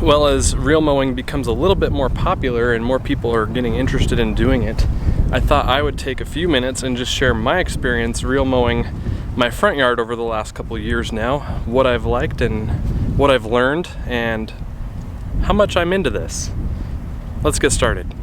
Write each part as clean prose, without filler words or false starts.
Well, as reel mowing becomes a little bit more popular and more people are getting interested in doing it, I thought I would take a few minutes and just share my experience reel mowing my front yard over the last couple of years now, what I've liked and what I've learned, and how much I'm into this. Let's get started.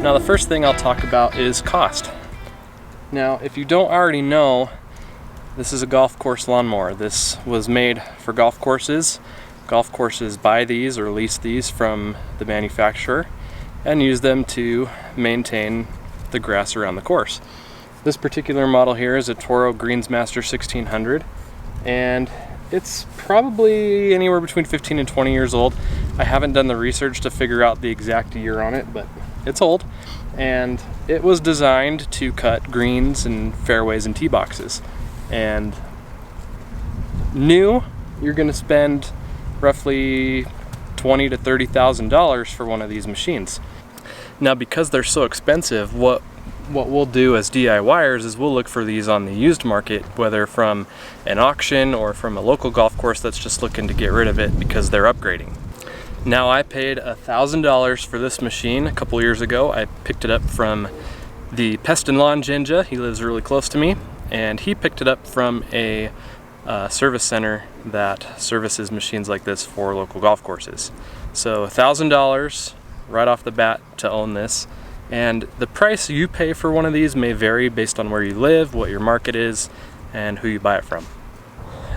Now, the first thing I'll talk about is cost. Now, if you don't already know, this is a golf course lawnmower. This was made for golf courses. Golf courses buy these or lease these from the manufacturer and use them to maintain the grass around the course. This particular model here is a Toro Greensmaster 1600, and it's probably anywhere between 15 and 20 years old. I haven't done the research to figure out the exact year on it, but it's old, and it was designed to cut greens and fairways and tee boxes. And new, you're going to spend roughly $20,000 to $30,000 for one of these machines. Now, because they're so expensive, what we'll do as DIYers is we'll look for these on the used market, whether from an auction or from a local golf course that's just looking to get rid of it because they're upgrading. Now, I paid $1,000 for this machine a couple years ago. I picked it up from the Pest and Lawn Jinja. He lives really close to me, and he picked it up from a service center that services machines like this for local golf courses. So $1,000 right off the bat to own this, and the price you pay for one of these may vary based on where you live, what your market is, and who you buy it from.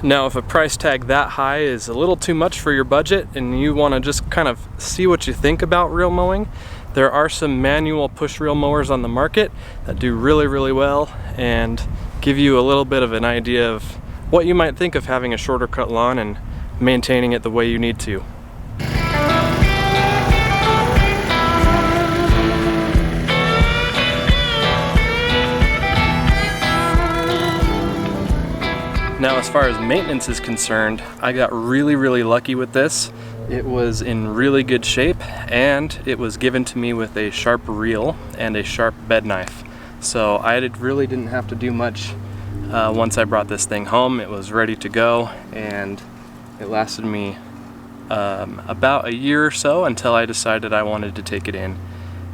Now, if a price tag that high is a little too much for your budget and you want to just kind of see what you think about reel mowing, there are some manual push reel mowers on the market that do really well and give you a little bit of an idea of what you might think of having a shorter cut lawn and maintaining it the way you need to. Now, as far as maintenance is concerned, I got really lucky with this. It was in really good shape, and it was given to me with a sharp reel and a sharp bed knife. So I really didn't have to do much once I brought this thing home. It was ready to go, and it lasted me about a year or so until I decided I wanted to take it in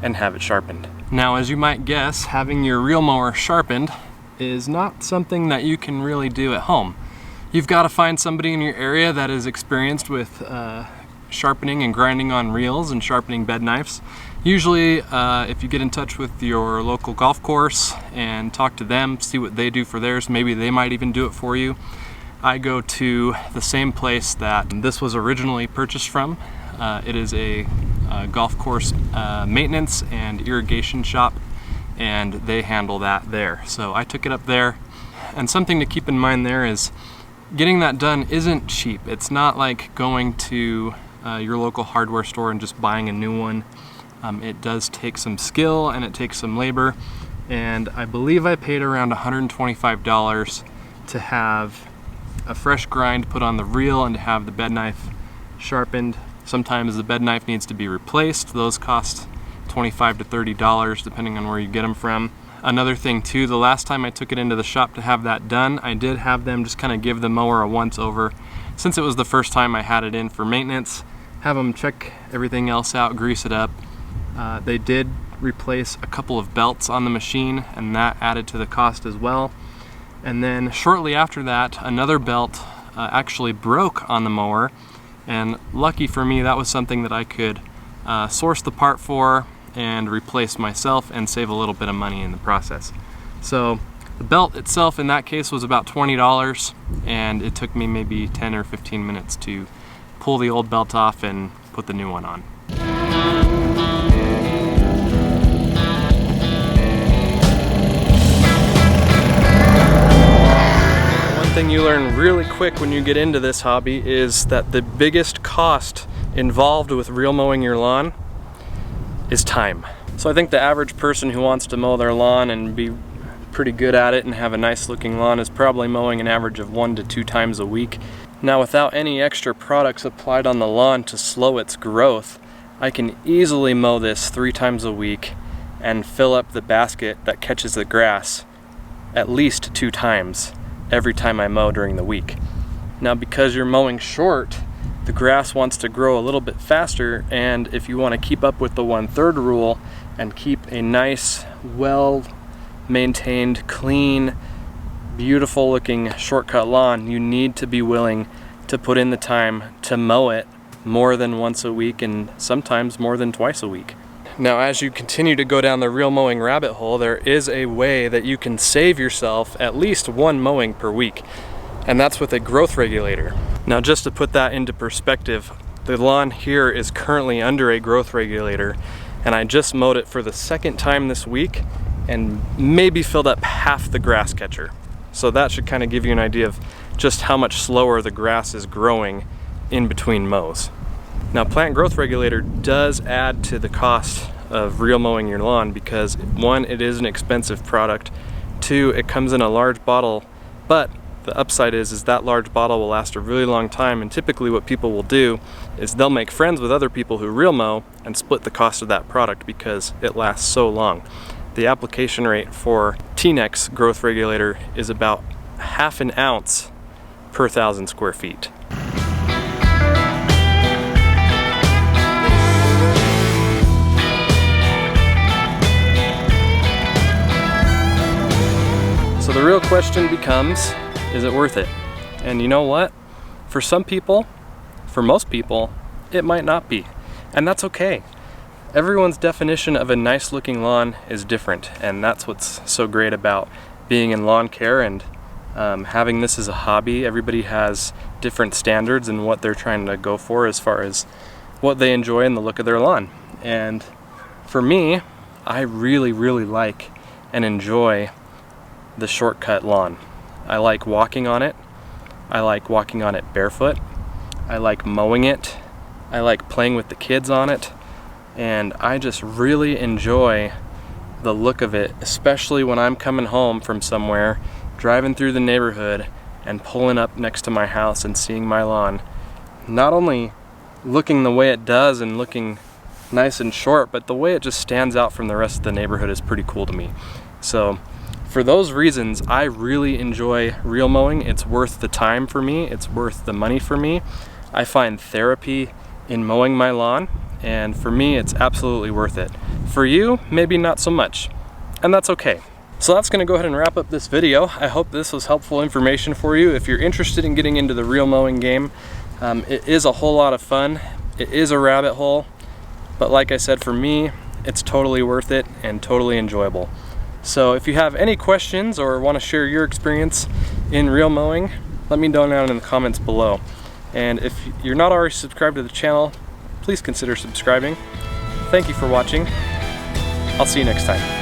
and have it sharpened. Now, as you might guess, having your reel mower sharpened is not something that you can really do at home. You've got to find somebody in your area that is experienced with sharpening and grinding on reels and sharpening bed knives. Usually, if you get in touch with your local golf course and talk to them, see what they do for theirs, maybe they might even do it for you. I go to the same place that this was originally purchased from. It is a golf course maintenance and irrigation shop, and they handle that there. So I took it up there, and something to keep in mind there is getting that done isn't cheap. It's not like going to your local hardware store and just buying a new one. It does take some skill and it takes some labor, and I believe I paid around $125 to have a fresh grind put on the reel and to have the bed knife sharpened. Sometimes the bed knife needs to be replaced. Those cost $25 to $30 depending on where you get them from. Another thing too, the last time I took it into the shop to have that done, I did have them just kind of give the mower a once over. Since it was the first time I had it in for maintenance, have them check everything else out, grease it up. They did replace a couple of belts on the machine, and that added to the cost as well. And then shortly after that, another belt actually broke on the mower, and lucky for me, that was something that I could source the part for and replace myself and save a little bit of money in the process. So the belt itself in that case was about $20, and it took me maybe 10 or 15 minutes to pull the old belt off and put the new one on. One thing you learn really quick when you get into this hobby is that the biggest cost involved with reel mowing your lawn is time. So I think the average person who wants to mow their lawn and be pretty good at it and have a nice looking lawn is probably mowing an average of 1 to 2 times a week. Now, without any extra products applied on the lawn to slow its growth, I can easily mow this 3 times a week and fill up the basket that catches the grass at least 2 times every time I mow during the week. Now, because you're mowing short, the grass wants to grow a little bit faster, and if you want to keep up with the 1/3 rule and keep a nice, well-maintained, clean, beautiful looking shortcut lawn, you need to be willing to put in the time to mow it more than once a week and sometimes more than twice a week. Now, as you continue to go down the real mowing rabbit hole, there is a way that you can save yourself at least 1 mowing per week, and that's with a growth regulator. Now, just to put that into perspective, the lawn here is currently under a growth regulator, and I just mowed it for the 2nd time this week and maybe filled up half the grass catcher. So that should kind of give you an idea of just how much slower the grass is growing in between mows. Now, plant growth regulator does add to the cost of real mowing your lawn because 1, it is an expensive product, 2, it comes in a large bottle, but the upside is that large bottle will last a really long time, and typically what people will do is they'll make friends with other people who real mow and split the cost of that product because it lasts so long. The application rate for T-Nex growth regulator is about 1/2 ounce per 1,000 square feet. So the real question becomes, is it worth it? And you know what? For some people, for most people, it might not be. And that's okay. Everyone's definition of a nice looking lawn is different, and that's what's so great about being in lawn care and having this as a hobby. Everybody has different standards and what they're trying to go for as far as what they enjoy in the look of their lawn. And for me, I really, really like and enjoy the shortcut lawn. I like walking on it. I like walking on it barefoot. I like mowing it. I like playing with the kids on it. And I just really enjoy the look of it, especially when I'm coming home from somewhere, driving through the neighborhood and pulling up next to my house and seeing my lawn not only looking the way it does and looking nice and short, but the way it just stands out from the rest of the neighborhood is pretty cool to me. So for those reasons, I really enjoy real mowing. It's worth the time for me. It's worth the money for me. I find therapy in mowing my lawn, and for me, it's absolutely worth it. For you, maybe not so much, and that's okay. So that's gonna go ahead and wrap up this video. I hope this was helpful information for you. If you're interested in getting into the real mowing game, it is a whole lot of fun. It is a rabbit hole, but like I said, for me, it's totally worth it and totally enjoyable. So if you have any questions or want to share your experience in real mowing, let me know down in the comments below. And if you're not already subscribed to the channel, please consider subscribing. Thank you for watching. I'll see you next time.